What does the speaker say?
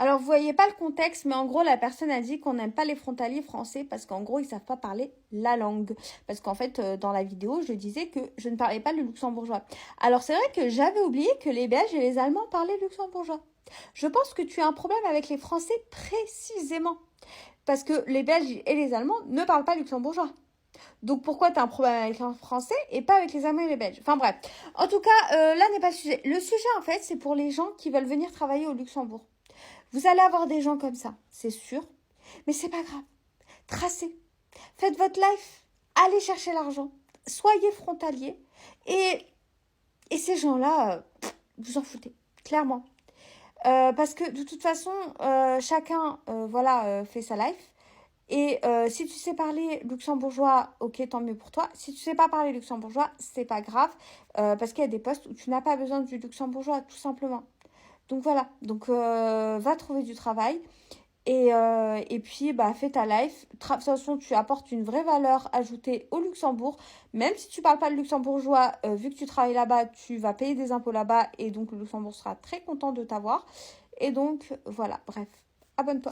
Alors, vous voyez pas le contexte, mais en gros, la personne a dit qu'on n'aime pas les frontaliers français parce qu'en gros, ils savent pas parler la langue. Parce qu'en fait, dans la vidéo, je disais que je ne parlais pas le luxembourgeois. Alors, c'est vrai que j'avais oublié que les Belges et les Allemands parlaient luxembourgeois. Je pense que tu as un problème avec les Français précisément. Parce que les Belges et les Allemands ne parlent pas luxembourgeois. Donc pourquoi tu as un problème avec les Français et pas avec les Allemands et les Belges? Enfin bref. En tout cas, là n'est pas le sujet. Le sujet, en fait, c'est pour les gens qui veulent venir travailler au Luxembourg. Vous allez avoir des gens comme ça, c'est sûr. Mais c'est pas grave. Tracez. Faites votre life. Allez chercher l'argent. Soyez frontalier. Et ces gens-là, vous en foutez. Clairement. Parce que de toute façon, chacun fait sa life. Et si tu sais parler luxembourgeois, ok, tant mieux pour toi. Si tu sais pas parler luxembourgeois, c'est pas grave. Parce qu'il y a des postes où tu n'as pas besoin du luxembourgeois, tout simplement. Donc voilà, donc va trouver du travail et puis bah, fais ta life. De toute façon, tu apportes une vraie valeur ajoutée au Luxembourg. Même si tu parles pas le luxembourgeois, vu que tu travailles là-bas, tu vas payer des impôts là-bas et donc le Luxembourg sera très content de t'avoir. Et donc voilà, bref, abonne-toi.